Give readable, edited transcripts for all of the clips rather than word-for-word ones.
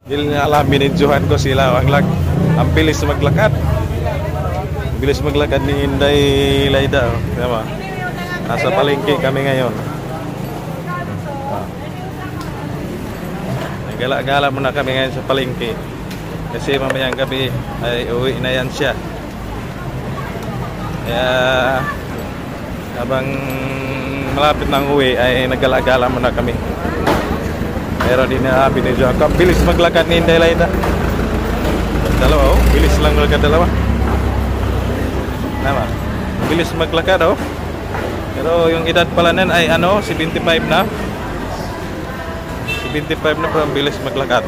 Dili na alam, binidyohan ko sila. Ang bilis maglakad. Bilis maglakad ni Inday Laida. Diba? Nasa palengke kami ngayon. Gala-gala muna kami ngayon sa palengke. Kasi mamayang gabi ay uwi na yan siya. Kaya habang malapit ng uwi ay nagala-gala muna kami. Pero di na binidyo ako. Bilis maglakad ni Inday Laida. Dalawa oh. Bilis lang maglakad dalawa. Tama. Bilis maglakad oh. Pero yung edad pala nun ay 75 na. 75 na pero bilis maglakad.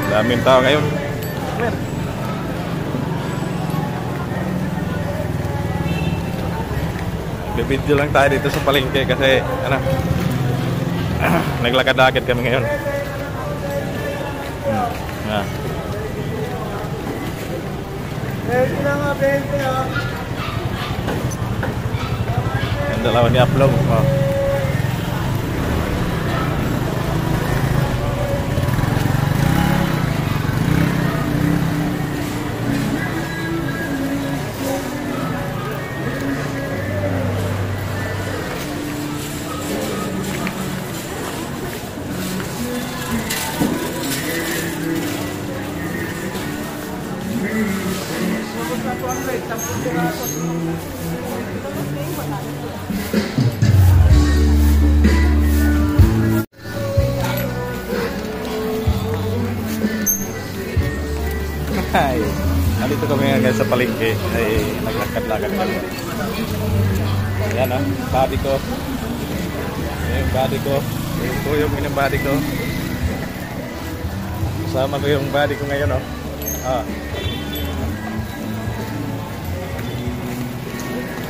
Daming tao ngayon. Bibidyo lang tayo dito sa palengke kasi naglakad-lakad kami ngayon. Ang dalawa ni upload. Ay, nandito kami ngayon sa palengke ay naglakad-lakad kami. Ayan o, body ko. Ayan yung body ko. Yung body ko. Kasama ko yung body ko ngayon o.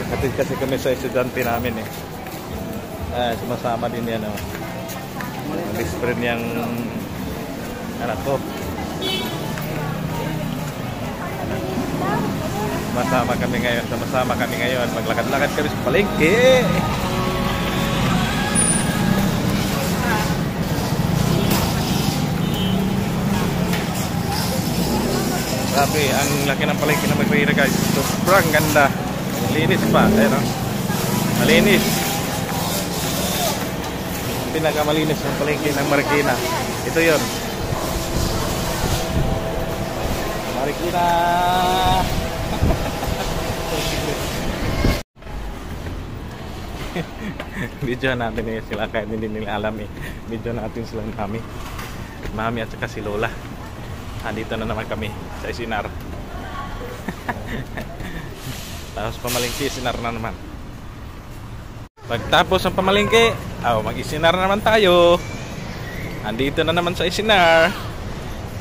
Nakatid kasi kami sa estudyante namin eh. Sumasama din yan o. Best friend niyang anak ko. Sama-sama kami ngayon. Maglakad-lakad kami sa palengke. Grabe, ang laki ng palengke na Marikina guys. Sobrang ganda. Malinis pa. Ayan o. Malinis. Pinakamalinis ng palengke ng Marikina. Ito yun. Marikina. Video natin eh sila kahit hindi nila alam eh. Video natin sila Mami at saka si Lola. Andito na naman kami sa Isinar. Tapos pamalingki, Isinar na naman. Pagtapos ng pamalingki, mag-Isinar na naman tayo. Andito na naman sa Isinar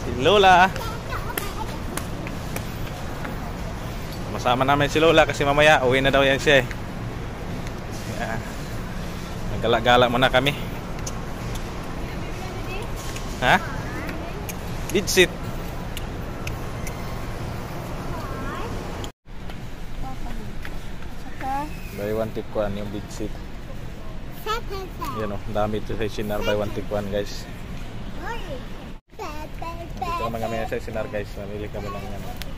si Lola. Masama namin si Lola kasi mamaya uwi na daw yan siya eh. Nagala-gala muna kami. Ha? Didsit. Buy one take one yung didsit. Yan o, dami ito sa Isinar. Buy one take one guys. Dito naman kami sa Isinar guys. Namili kami ng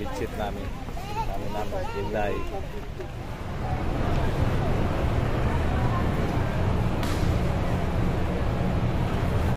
didsit namin. Namin Bilay.